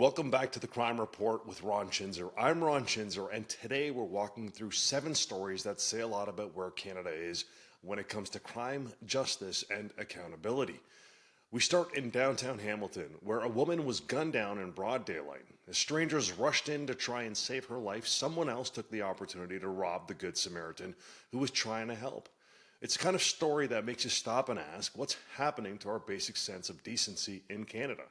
Welcome back to the Crime Report with Ron Chhinzer. I'm Ron Chhinzer, and today we're walking through 7 stories that say a lot about where Canada is when it comes to crime, justice, and accountability. We start in downtown Hamilton, where a woman was gunned down in broad daylight. As strangers rushed in to try and save her life, someone else took the opportunity to rob the Good Samaritan who was trying to help. It's the kind of story that makes you stop and ask, what's happening to our basic sense of decency in Canada?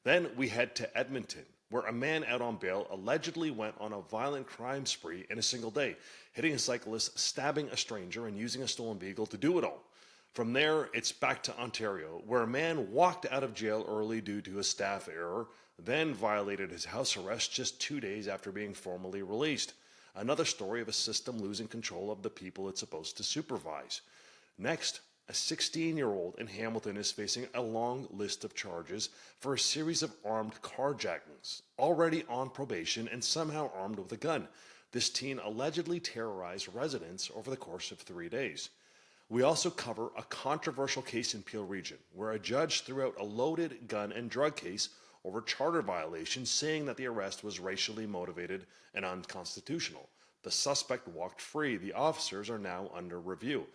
Then we head to Edmonton, where a man out on bail allegedly went on a violent crime spree in a single day, hitting a cyclist, stabbing a stranger, and using a stolen vehicle to do it all. From there, it's back to Ontario, where a man walked out of jail early due to a staff error, then violated his house arrest just 2 days after being formally released. Another story of a system losing control of the people it's supposed to supervise. Next, a 16-year-old in Hamilton is facing a long list of charges for a series of armed carjackings, already on probation and somehow armed with a gun. This teen allegedly terrorized residents over the course of 3 days. We also cover a controversial case in Peel Region, where a judge threw out a loaded gun and drug case over charter violations, saying that the arrest was racially motivated and unconstitutional. The suspect walked free. The officers are now under review.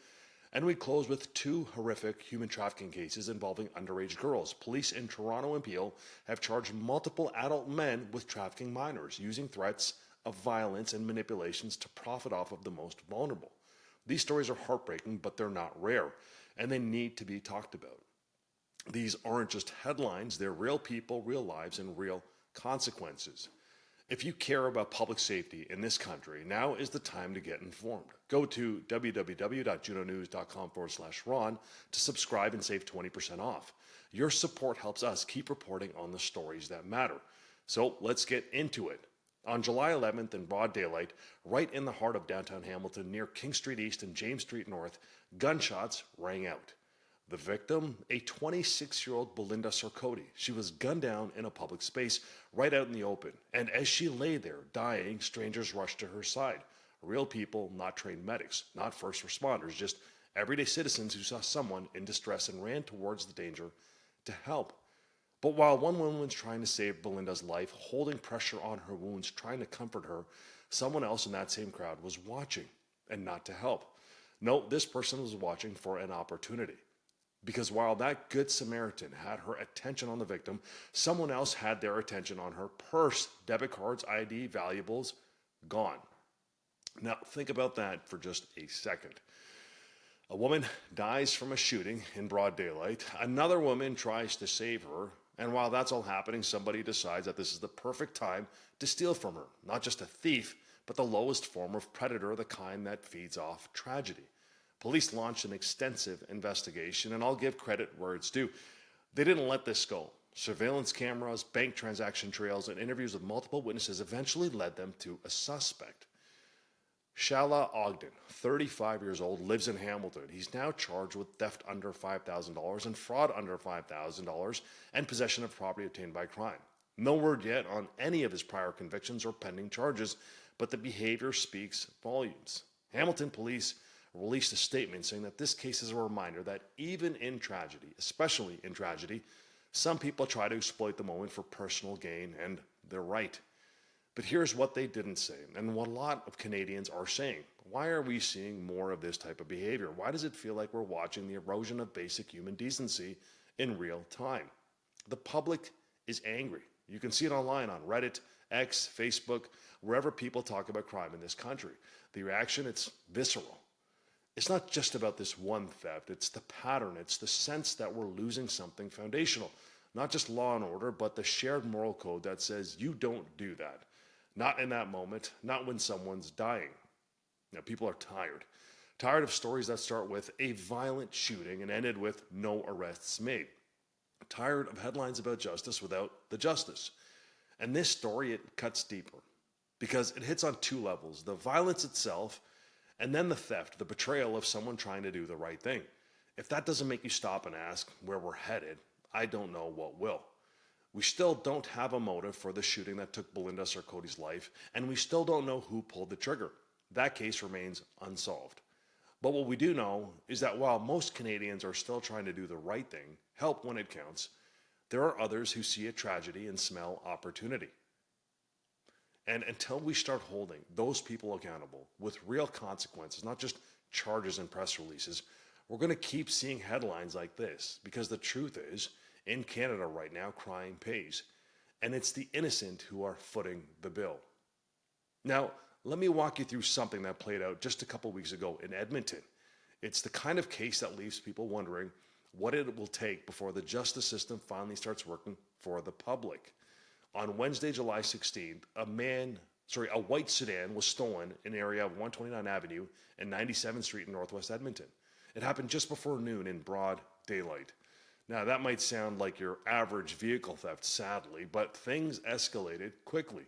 And we close with 2 horrific human trafficking cases involving underage girls. Police in Toronto and Peel have charged multiple adult men with trafficking minors, using threats of violence and manipulations to profit off of the most vulnerable. These stories are heartbreaking, but they're not rare, and they need to be talked about. These aren't just headlines, they're real people, real lives, and real consequences. If you care about public safety in this country, now is the time to get informed. Go to www.junonews.com/Ron to subscribe and save 20% off. Your support helps us keep reporting on the stories that matter. So let's get into it. On July 11th in broad daylight, right in the heart of downtown Hamilton near King Street East and James Street North, gunshots rang out. The victim, a 26-year-old Belinda Sarkoty. She was gunned down in a public space right out in the open. And as she lay there dying, strangers rushed to her side. Real people, not trained medics, not first responders, just everyday citizens who saw someone in distress and ran towards the danger to help. But while one woman was trying to save Belinda's life, holding pressure on her wounds, trying to comfort her, someone else in that same crowd was watching and not to help. No, this person was watching for an opportunity. Because while that Good Samaritan had her attention on the victim, someone else had their attention on her purse, debit cards, ID, valuables, gone. Now, think about that for just a second. A woman dies from a shooting in broad daylight. Another woman tries to save her. And while that's all happening, somebody decides that this is the perfect time to steal from her. Not just a thief, but the lowest form of predator, the kind that feeds off tragedy. Police launched an extensive investigation, and I'll give credit where it's due. They didn't let this go. Surveillance cameras, bank transaction trails, and interviews with multiple witnesses eventually led them to a suspect. Shala Ogden, 35 years old, lives in Hamilton. He's now charged with theft under $5,000 and fraud under $5,000 and possession of property obtained by crime. No word yet on any of his prior convictions or pending charges, but the behavior speaks volumes. Hamilton police released a statement saying that this case is a reminder that even in tragedy, especially in tragedy, some people try to exploit the moment for personal gain, and they're right. But here's what they didn't say, and what a lot of Canadians are saying. Why are we seeing more of this type of behavior? Why does it feel like we're watching the erosion of basic human decency in real time? The public is angry. You can see it online on Reddit, X, Facebook, wherever people talk about crime in this country. The reaction, it's visceral. It's not just about this one theft, it's the pattern, it's the sense that we're losing something foundational. Not just law and order, but the shared moral code that says you don't do that. Not in that moment, not when someone's dying. Now, people are tired. Tired of stories that start with a violent shooting and ended with no arrests made. Tired of headlines about justice without the justice. And this story, it cuts deeper because it hits on 2 levels. The violence itself, and then the theft, the betrayal of someone trying to do the right thing. If that doesn't make you stop and ask where we're headed, I don't know what will. We still don't have a motive for the shooting that took Belinda Sarkoty's life, and we still don't know who pulled the trigger. That case remains unsolved. But what we do know is that while most Canadians are still trying to do the right thing, help when it counts, there are others who see a tragedy and smell opportunity. And until we start holding those people accountable with real consequences, not just charges and press releases, we're going to keep seeing headlines like this, because the truth is, in Canada right now, crime pays. And it's the innocent who are footing the bill. Now, let me walk you through something that played out just a couple weeks ago in Edmonton. It's the kind of case that leaves people wondering what it will take before the justice system finally starts working for the public. On Wednesday, July 16th, a white sedan was stolen in an area of 129 Avenue and 97th Street in Northwest Edmonton. It happened just before noon in broad daylight. Now, that might sound like your average vehicle theft, sadly, but things escalated quickly.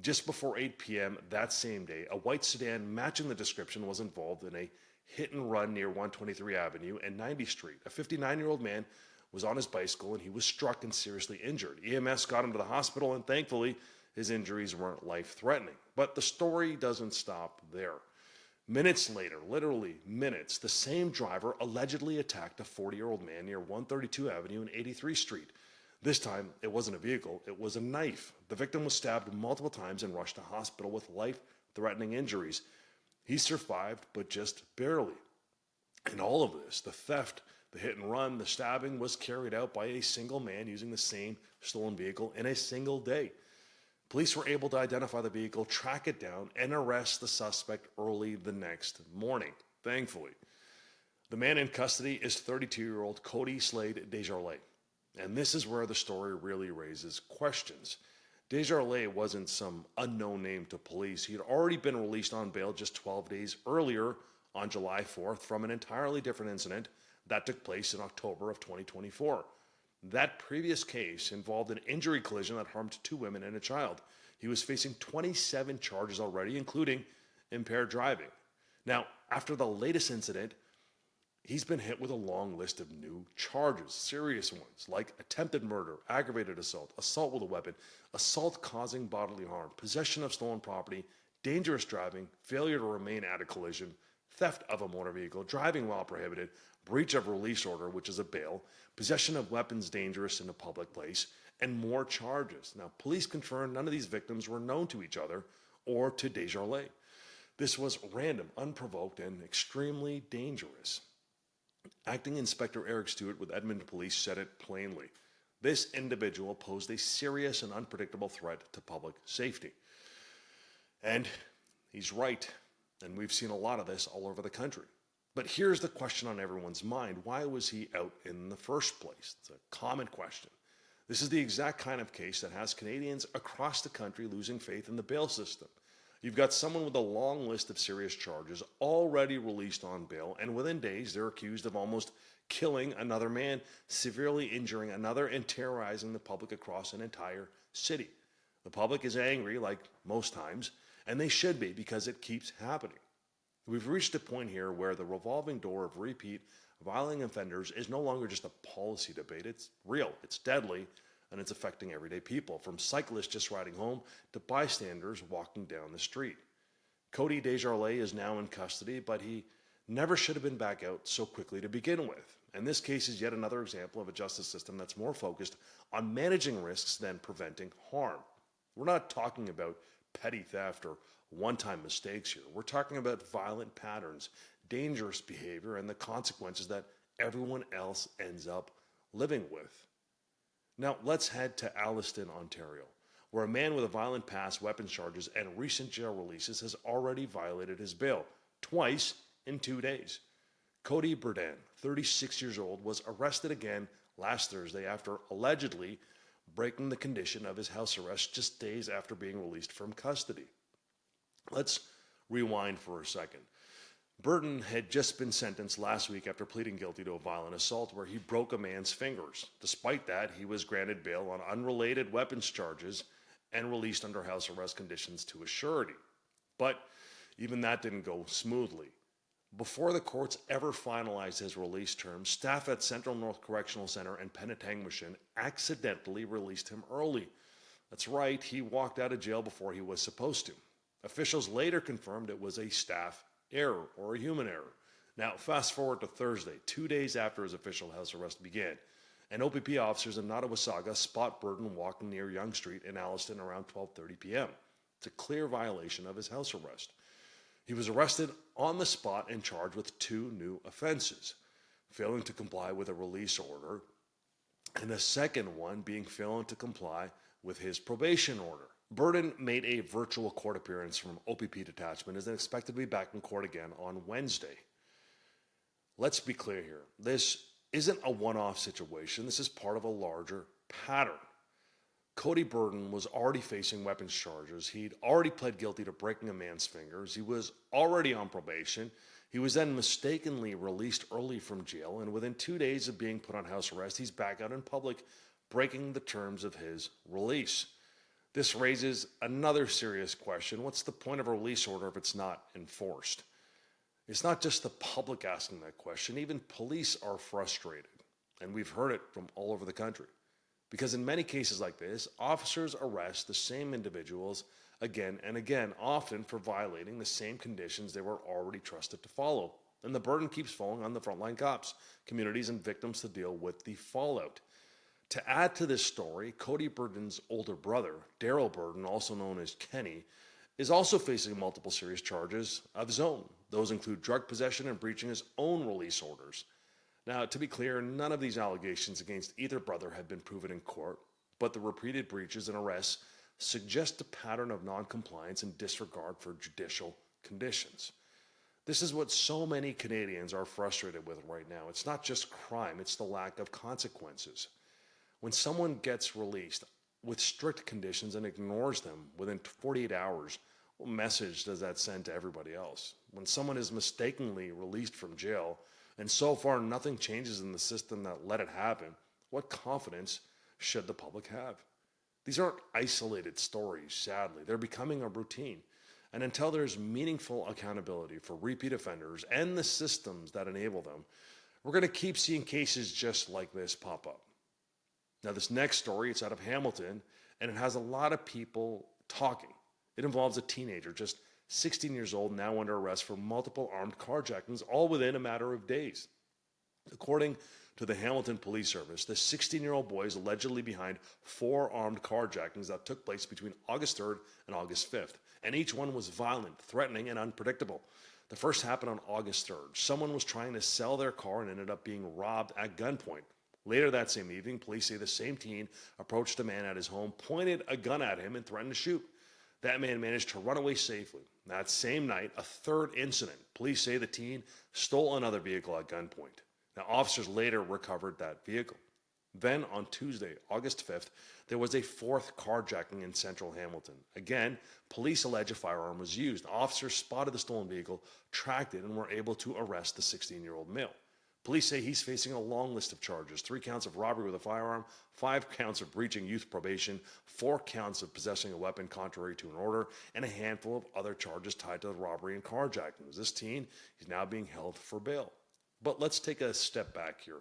Just before 8 p.m. that same day, a white sedan matching the description was involved in a hit and run near 123 Avenue and 90th Street. A 59-year-old man was on his bicycle and he was struck and seriously injured. EMS got him to the hospital, and thankfully his injuries weren't life-threatening. But the story doesn't stop there. Minutes later, literally minutes, the same driver allegedly attacked a 40-year-old man near 132 Avenue and 83rd Street. This time, it wasn't a vehicle, it was a knife. The victim was stabbed multiple times and rushed to hospital with life-threatening injuries. He survived, but just barely. In all of this, the theft, the hit and run, the stabbing was carried out by a single man using the same stolen vehicle in a single day. Police were able to identify the vehicle, track it down, and arrest the suspect early the next morning, thankfully. The man in custody is 32-year-old Cody Slade Desjardins. And this is where the story really raises questions. Desjardins wasn't some unknown name to police. He had already been released on bail just 12 days earlier on July 4th from an entirely different incident that took place in October of 2024. That previous case involved an injury collision that harmed 2 women and a child. He was facing 27 charges already, including impaired driving. Now, after the latest incident, he's been hit with a long list of new charges, serious ones like attempted murder, aggravated assault, assault with a weapon, assault causing bodily harm, possession of stolen property, dangerous driving, failure to remain at a collision, theft of a motor vehicle, driving while prohibited, breach of release order, which is a bail, possession of weapons dangerous in a public place, and more charges. Now, police confirmed none of these victims were known to each other or to Desjardins. This was random, unprovoked, and extremely dangerous. Acting Inspector Eric Stewart with Edmonton Police said it plainly. This individual posed a serious and unpredictable threat to public safety. And he's right. And we've seen a lot of this all over the country. But here's the question on everyone's mind. Why was he out in the first place? It's a common question. This is the exact kind of case that has Canadians across the country losing faith in the bail system. You've got someone with a long list of serious charges already released on bail, and within days they're accused of almost killing another man, severely injuring another, and terrorizing the public across an entire city. The public is angry, like most times, and they should be, because it keeps happening. We've reached a point here where the revolving door of repeat violent offenders is no longer just a policy debate. It's real, it's deadly, and it's affecting everyday people, from cyclists just riding home to bystanders walking down the street. Cody Desjardins is now in custody, but he never should have been back out so quickly to begin with. And this case is yet another example of a justice system that's more focused on managing risks than preventing harm. We're not talking about petty theft or one-time mistakes here. We're talking about violent patterns, dangerous behavior, and the consequences that everyone else ends up living with. Now, let's head to Alliston, Ontario, where a man with a violent past, weapons charges, and recent jail releases has already violated his bail twice in 2 days. Cody Bourdin, 36 years old, was arrested again last Thursday after allegedly breaking the condition of his house arrest just days after being released from custody. Let's rewind for a second. Burton had just been sentenced last week after pleading guilty to a violent assault where he broke a man's fingers. Despite that, he was granted bail on unrelated weapons charges and released under house arrest conditions to a surety. But even that didn't go smoothly. Before the courts ever finalized his release terms, staff at Central North Correctional Center and Penetanguishene accidentally released him early. That's right, he walked out of jail before he was supposed to. Officials later confirmed it was a staff error or a human error. Now, fast forward to Thursday, 2 days after his official house arrest began, and OPP officers in Nottawasaga spot Burden walking near Yonge Street in Alliston around 12:30 p.m. It's a clear violation of his house arrest. He was arrested on the spot and charged with 2 new offenses: failing to comply with a release order, and the second one being failing to comply with his probation order. Burden made a virtual court appearance from OPP detachment and is expected to be back in court again on Wednesday. Let's be clear here. This isn't a one-off situation. This is part of a larger pattern. Cody Burden was already facing weapons charges. He'd already pled guilty to breaking a man's fingers. He was already on probation. He was then mistakenly released early from jail, and within 2 days of being put on house arrest, he's back out in public, breaking the terms of his release. This raises another serious question. What's the point of a release order if it's not enforced? It's not just the public asking that question. Even police are frustrated, and we've heard it from all over the country. Because in many cases like this, officers arrest the same individuals again and again, often for violating the same conditions they were already trusted to follow. And the burden keeps falling on the frontline cops, communities, and victims to deal with the fallout. To add to this story, Cody Burden's older brother, Daryl Burden, also known as Kenny, is also facing multiple serious charges of his own. Those include drug possession and breaching his own release orders. Now, to be clear, none of these allegations against either brother have been proven in court, but the repeated breaches and arrests suggest a pattern of non-compliance and disregard for judicial conditions. This is what so many Canadians are frustrated with right now. It's not just crime, it's the lack of consequences. When someone gets released with strict conditions and ignores them within 48 hours, what message does that send to everybody else? When someone is mistakenly released from jail, and so far nothing changes in the system that let it happen, what confidence should the public have? These aren't isolated stories, sadly. They're becoming a routine. And until there's meaningful accountability for repeat offenders and the systems that enable them, we're going to keep seeing cases just like this pop up. Now, this next story, it's out of Hamilton, and it has a lot of people talking. It involves a teenager, just 16 years old, now under arrest for multiple armed carjackings, all within a matter of days. According to the Hamilton Police Service, the 16-year-old boy is allegedly behind 4 armed carjackings that took place between August 3rd and August 5th, and each one was violent, threatening, and unpredictable. The first happened on August 3rd. Someone was trying to sell their car and ended up being robbed at gunpoint. Later that same evening, police say the same teen approached a man at his home, pointed a gun at him, and threatened to shoot. That man managed to run away safely. That same night, a third incident. Police say the teen stole another vehicle at gunpoint. Now, officers later recovered that vehicle. Then, on Tuesday, August 5th, there was a 4th carjacking in central Hamilton. Again, police allege a firearm was used. Officers spotted the stolen vehicle, tracked it, and were able to arrest the 16-year-old male. Police say he's facing a long list of charges: 3 counts of robbery with a firearm, 5 counts of breaching youth probation, 4 counts of possessing a weapon contrary to an order, and a handful of other charges tied to the robbery and carjackings. This teen is now being held for bail. But let's take a step back here.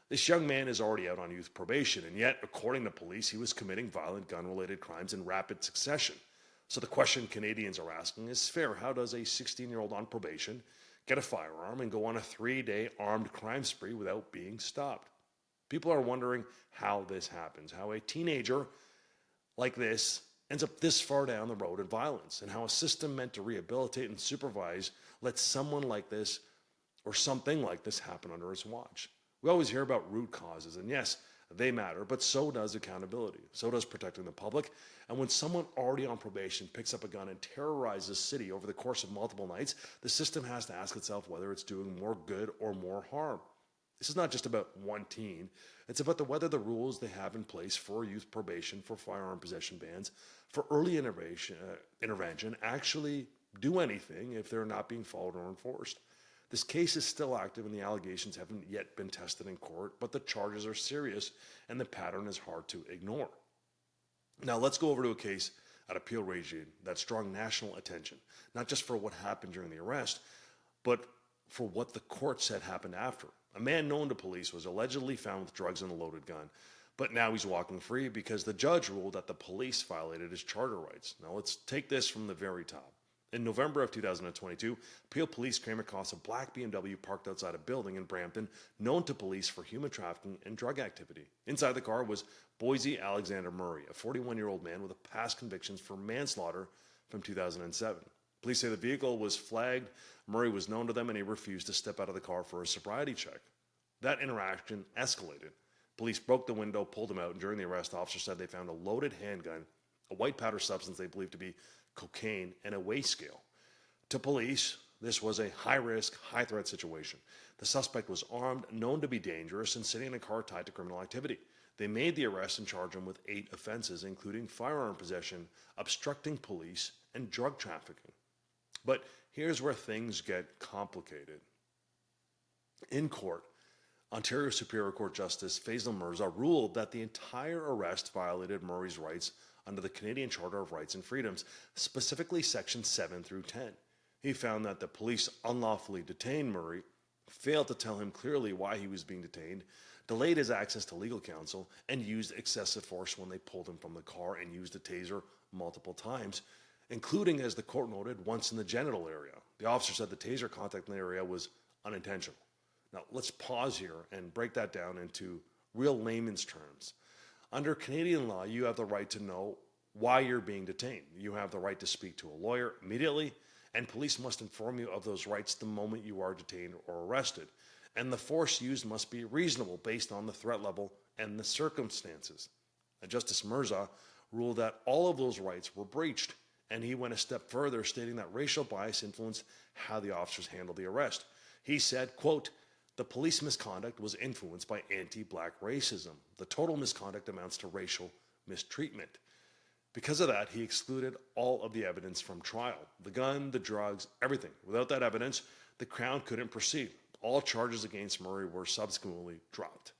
This young man is already out on youth probation, and yet, according to police, he was committing violent gun-related crimes in rapid succession. So the question Canadians are asking is fair. How does a 16-year-old on probation get a firearm and go on a 3-day armed crime spree without being stopped? People are wondering how this happens, how a teenager like this ends up this far down the road in violence, and how a system meant to rehabilitate and supervise lets someone like this or something like this happen under his watch. We always hear about root causes, and yes, they matter, but so does accountability. So does protecting the public. And when someone already on probation picks up a gun and terrorizes a city over the course of multiple nights, the system has to ask itself whether it's doing more good or more harm. This is not just about one teen. It's about whether the rules they have in place for youth probation, for firearm possession bans, for early intervention actually do anything if they're not being followed or enforced. This case is still active and the allegations haven't yet been tested in court, but the charges are serious and the pattern is hard to ignore. Now let's go over to a case at Appeal Region that's drawing national attention, not just for what happened during the arrest, but for what the court said happened after. A man known to police was allegedly found with drugs and a loaded gun, but now he's walking free because the judge ruled that the police violated his charter rights. Now let's take this from the very top. In November of 2022, Peel police came across a black BMW parked outside a building in Brampton known to police for human trafficking and drug activity. Inside the car was Boise Alexander Murray, a 41-year-old man with past convictions for manslaughter from 2007. Police say the vehicle was flagged, Murray was known to them, and he refused to step out of the car for a sobriety check. That interaction escalated. Police broke the window, pulled him out, and during the arrest, officers said they found a loaded handgun, a white powder substance they believed to be cocaine, and a weigh scale. To police, this was a high-risk, high-threat situation. The suspect was armed, known to be dangerous, and sitting in a car tied to criminal activity. They made the arrest and charged him with 8 offenses, including firearm possession, obstructing police, and drug trafficking. But here's where things get complicated. In court, Ontario Superior Court Justice Faisal Mirza ruled that the entire arrest violated Murray's rights under the Canadian Charter of Rights and Freedoms, specifically Section 7 through 10. He found that the police unlawfully detained Murray, failed to tell him clearly why he was being detained, delayed his access to legal counsel, and used excessive force when they pulled him from the car and used a taser multiple times, including, as the court noted, once in the genital area. The officer said the taser contact in the area was unintentional. Now, let's pause here and break that down into real layman's terms. Under Canadian law, you have the right to know why you're being detained. You have the right to speak to a lawyer immediately, and police must inform you of those rights the moment you are detained or arrested. And the force used must be reasonable based on the threat level and the circumstances. And Justice Mirza ruled that all of those rights were breached, and he went a step further, stating that racial bias influenced how the officers handled the arrest. He said, quote, "The police misconduct was influenced by anti-black racism. The total misconduct amounts to racial mistreatment." Because of that, he excluded all of the evidence from trial. The gun, the drugs, everything. Without that evidence, the Crown couldn't proceed. All charges against Murray were subsequently dropped.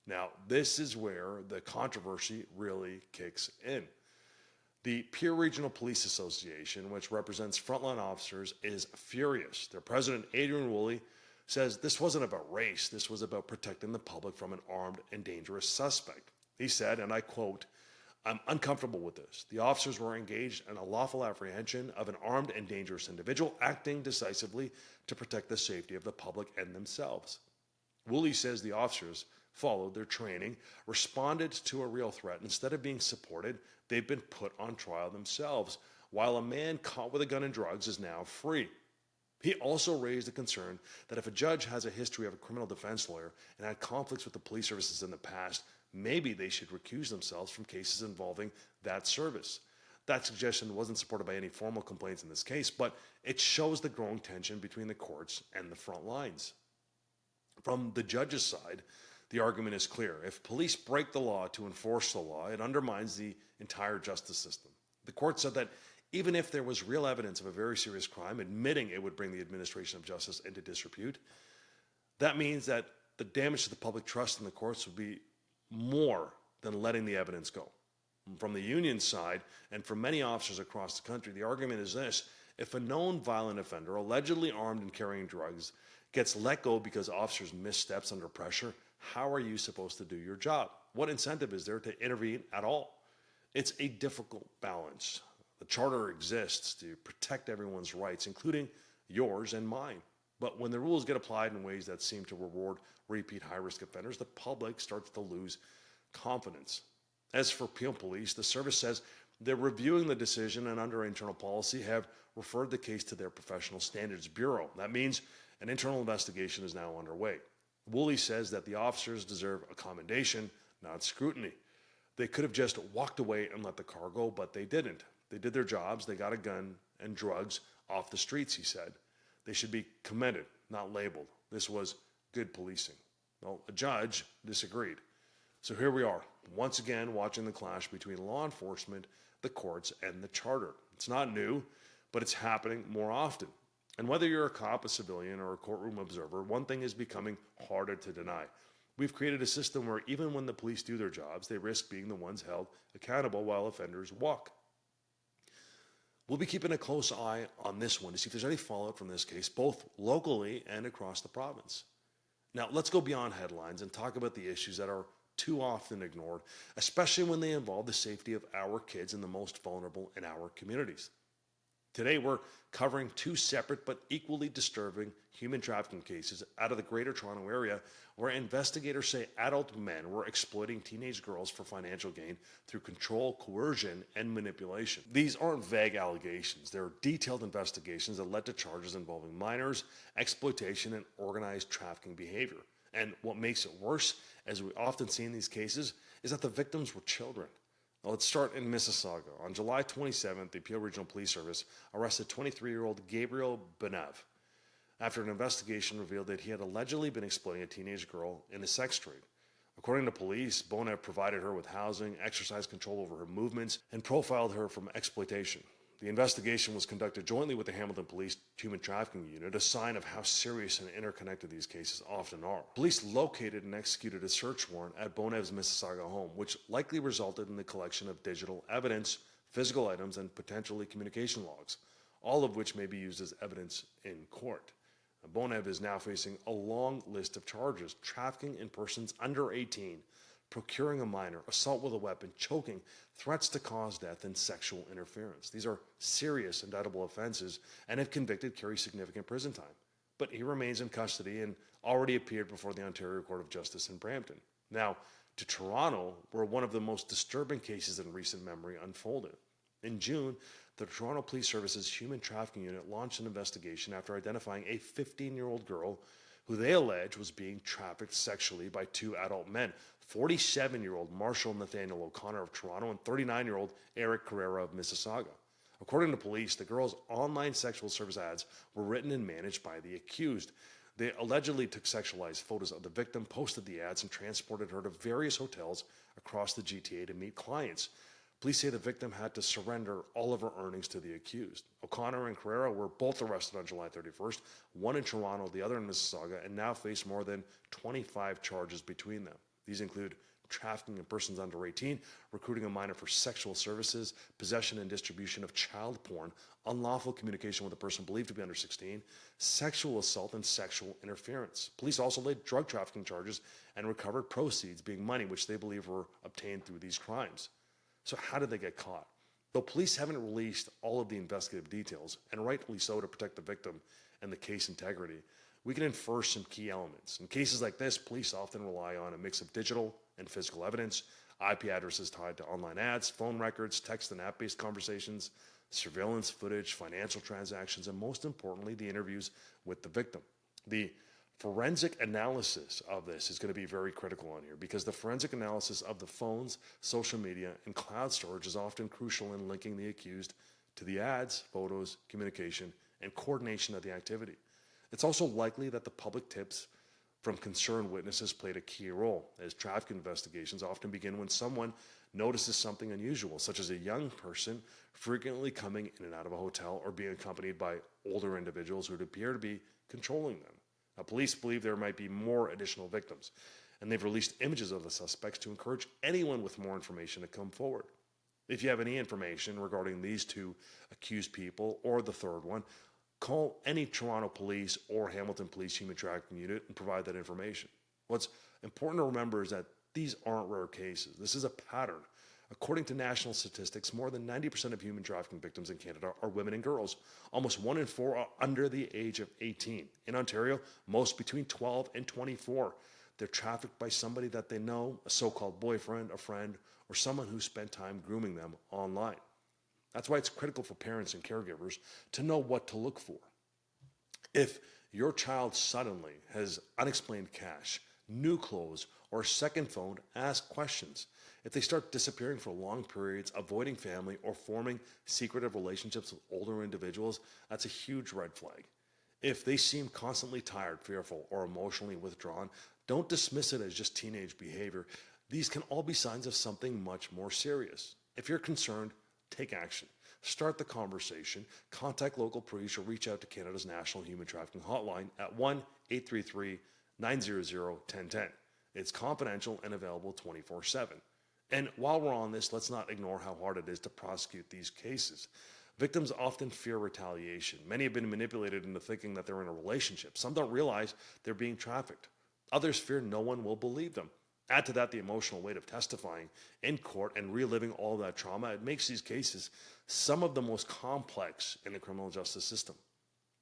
Now, this is where the controversy really kicks in. The Peer Regional Police Association, which represents frontline officers, is furious. Their president, Adrian Woolley, says this wasn't about race, this was about protecting the public from an armed and dangerous suspect. He said, and I quote, "I'm uncomfortable with this. The officers were engaged in a lawful apprehension of an armed and dangerous individual acting decisively to protect the safety of the public and themselves." Woolley says the officers followed their training, responded to a real threat. Instead of being supported, they've been put on trial themselves, while a man caught with a gun and drugs is now free. He also raised a concern that if a judge has a history of a criminal defense lawyer and had conflicts with the police services in the past, maybe they should recuse themselves from cases involving that service. That suggestion wasn't supported by any formal complaints in this case, but it shows the growing tension between the courts and the front lines. From the judge's side, the argument is clear. If police break the law to enforce the law, it undermines the entire justice system. The court said that even if there was real evidence of a very serious crime, admitting it would bring the administration of justice into disrepute, that means that the damage to the public trust in the courts would be more than letting the evidence go. From the union side, and from many officers across the country, the argument is this: if a known violent offender, allegedly armed and carrying drugs, gets let go because officers miss steps under pressure, how are you supposed to do your job? What incentive is there to intervene at all? It's a difficult balance. The Charter exists to protect everyone's rights, including yours and mine. But when the rules get applied in ways that seem to reward repeat high-risk offenders, the public starts to lose confidence. As for Peel Police, the service says they're reviewing the decision and under internal policy have referred the case to their Professional Standards Bureau. That means an internal investigation is now underway. Woolley says that the officers deserve a commendation, not scrutiny. They could have just walked away and let the car go, but they didn't. They did their jobs. They got a gun and drugs off the streets, he said. They should be commended, not labeled. This was good policing. Well, a judge disagreed. So here we are, once again watching the clash between law enforcement, the courts, and the Charter. It's not new, but it's happening more often. And whether you're a cop, a civilian, or a courtroom observer, one thing is becoming harder to deny. We've created a system where even when the police do their jobs, they risk being the ones held accountable while offenders walk. We'll be keeping a close eye on this one to see if there's any fallout from this case, both locally and across the province. Now, let's go beyond headlines and talk about the issues that are too often ignored, especially when they involve the safety of our kids and the most vulnerable in our communities. Today, we're covering two separate but equally disturbing human trafficking cases out of the Greater Toronto Area where investigators say adult men were exploiting teenage girls for financial gain through control, coercion, and manipulation. These aren't vague allegations. They're detailed investigations that led to charges involving minors, exploitation, and organized trafficking behavior. And what makes it worse, as we often see in these cases, is that the victims were children. Now, let's start in Mississauga. On July 27th, the Peel Regional Police Service arrested 23-year-old Gabriel Benev after an investigation revealed that he had allegedly been exploiting a teenage girl in a sex trade. According to police, Benev provided her with housing, exercised control over her movements, and profiled her from exploitation. The investigation was conducted jointly with the Hamilton Police Human Trafficking Unit, a sign of how serious and interconnected these cases often are. Police located and executed a search warrant at Benev's Mississauga home, which likely resulted in the collection of digital evidence, physical items, and potentially communication logs, all of which may be used as evidence in court. Benev is now facing a long list of charges: trafficking in persons under 18, procuring a minor, assault with a weapon, choking, threats to cause death, and sexual interference. These are serious indictable offenses and, if convicted, carry significant prison time. But he remains in custody and already appeared before the Ontario Court of Justice in Brampton. Now, to Toronto, where one of the most disturbing cases in recent memory unfolded. In June, the Toronto Police Service's Human Trafficking Unit launched an investigation after identifying a 15-year-old girl who they allege was being trafficked sexually by two adult men, 47-year-old Marshall Nathaniel O'Connor of Toronto and 39-year-old Eric Carrera of Mississauga. According to police, the girl's online sexual service ads were written and managed by the accused. They allegedly took sexualized photos of the victim, posted the ads, and transported her to various hotels across the GTA to meet clients. Police say the victim had to surrender all of her earnings to the accused. O'Connor and Carrera were both arrested on July 31st, one in Toronto, the other in Mississauga, and now face more than 25 charges between them. These include trafficking in persons under 18, recruiting a minor for sexual services, possession and distribution of child porn, unlawful communication with a person believed to be under 16, sexual assault, and sexual interference. Police also laid drug trafficking charges and recovered proceeds, being money which they believe were obtained through these crimes. So how did they get caught? Though police haven't released all of the investigative details, and rightfully so to protect the victim and the case integrity, we can infer some key elements. In cases like this, police often rely on a mix of digital and physical evidence, IP addresses tied to online ads, phone records, text and app-based conversations, surveillance footage, financial transactions, and most importantly, the interviews with the victim. The forensic analysis of this is going to be very critical on here because the forensic analysis of the phones, social media, and cloud storage is often crucial in linking the accused to the ads, photos, communication, and coordination of the activity. It's also likely that the public tips from concerned witnesses played a key role, as trafficking investigations often begin when someone notices something unusual, such as a young person frequently coming in and out of a hotel or being accompanied by older individuals who would appear to be controlling them. Now, police believe there might be more additional victims, and they've released images of the suspects to encourage anyone with more information to come forward. If you have any information regarding these two accused people or the third one, call any Toronto Police or Hamilton Police Human Trafficking Unit and provide that information. What's important to remember is that these aren't rare cases. This is a pattern. According to national statistics, more than 90% of human trafficking victims in Canada are women and girls. Almost 1 in 4 are under the age of 18. In Ontario, most between 12 and 24. They're trafficked by somebody that they know, a so-called boyfriend, a friend, or someone who spent time grooming them online. That's why it's critical for parents and caregivers to know what to look for. If your child suddenly has unexplained cash, new clothes, or a second phone, ask questions. If they start disappearing for long periods, avoiding family, or forming secretive relationships with older individuals, that's a huge red flag. If they seem constantly tired, fearful, or emotionally withdrawn, don't dismiss it as just teenage behavior. These can all be signs of something much more serious. If you're concerned, take action. Start the conversation, contact local police, or reach out to Canada's National Human Trafficking Hotline at 1-833-900-1010. It's confidential and available 24/7. And while we're on this, let's not ignore how hard it is to prosecute these cases. Victims often fear retaliation. Many have been manipulated into thinking that they're in a relationship. Some don't realize they're being trafficked. Others fear no one will believe them. Add to that the emotional weight of testifying in court and reliving all that trauma. It makes these cases some of the most complex in the criminal justice system.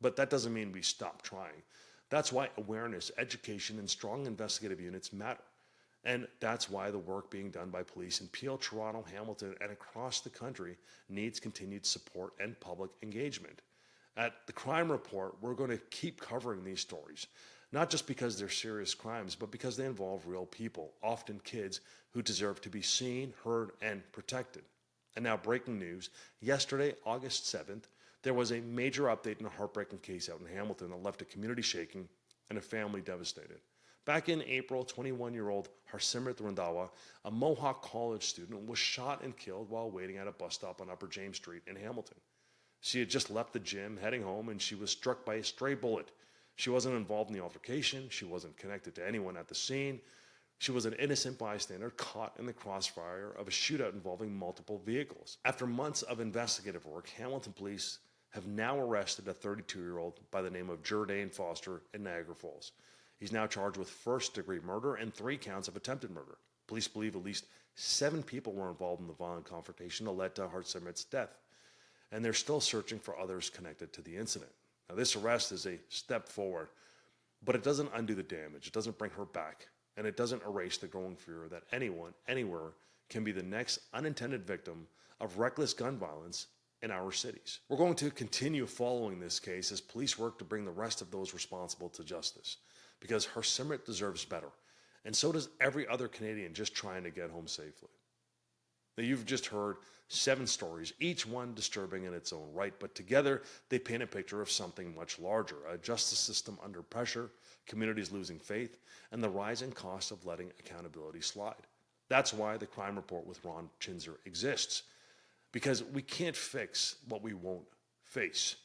But that doesn't mean we stop trying. That's why awareness, education, and strong investigative units matter. And that's why the work being done by police in Peel, Toronto, Hamilton, and across the country needs continued support and public engagement. At the Crime Report, we're going to keep covering these stories, not just because they're serious crimes, but because they involve real people, often kids, who deserve to be seen, heard, and protected. And now, breaking news. Yesterday, August 7th, there was a major update in a heartbreaking case out in Hamilton that left a community shaking and a family devastated. Back in April, 21-year-old Harsimrat Randhawa, a Mohawk College student, was shot and killed while waiting at a bus stop on Upper James Street in Hamilton. She had just left the gym, heading home, and she was struck by a stray bullet. She wasn't involved in the altercation. She wasn't connected to anyone at the scene. She was an innocent bystander caught in the crossfire of a shootout involving multiple vehicles. After months of investigative work, Hamilton police have now arrested a 32-year-old by the name of Jourdain Foster in Niagara Falls. He's now charged with first-degree murder and 3 counts of attempted murder. Police believe at least 7 people were involved in the violent confrontation that led to Harsimrat's death, and they're still searching for others connected to the incident. Now, this arrest is a step forward, but it doesn't undo the damage. It doesn't bring her back, and it doesn't erase the growing fear that anyone, anywhere, can be the next unintended victim of reckless gun violence in our cities. We're going to continue following this case as police work to bring the rest of those responsible to justice, because Harsimrat deserves better, and so does every other Canadian just trying to get home safely. Now, you've just heard 7 stories, each one disturbing in its own right, but together they paint a picture of something much larger: a justice system under pressure, communities losing faith, and the rising cost of letting accountability slide. That's why the Crime Report with Ron Chhinzer exists, because we can't fix what we won't face.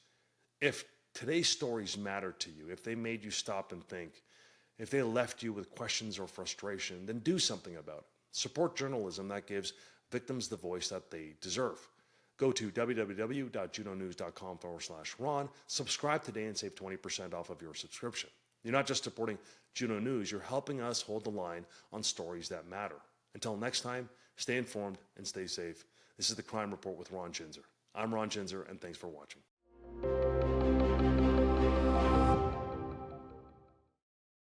If today's stories matter to you, if they made you stop and think, if they left you with questions or frustration, then do something about it. Support journalism that gives victims the voice that they deserve. Go to www.junonews.com/Ron, subscribe today and save 20% off of your subscription. You're not just supporting Juno News, you're helping us hold the line on stories that matter. Until next time, stay informed and stay safe. This is the Crime Report with Ron Chhinzer. I'm Ron Chhinzer, and thanks for watching.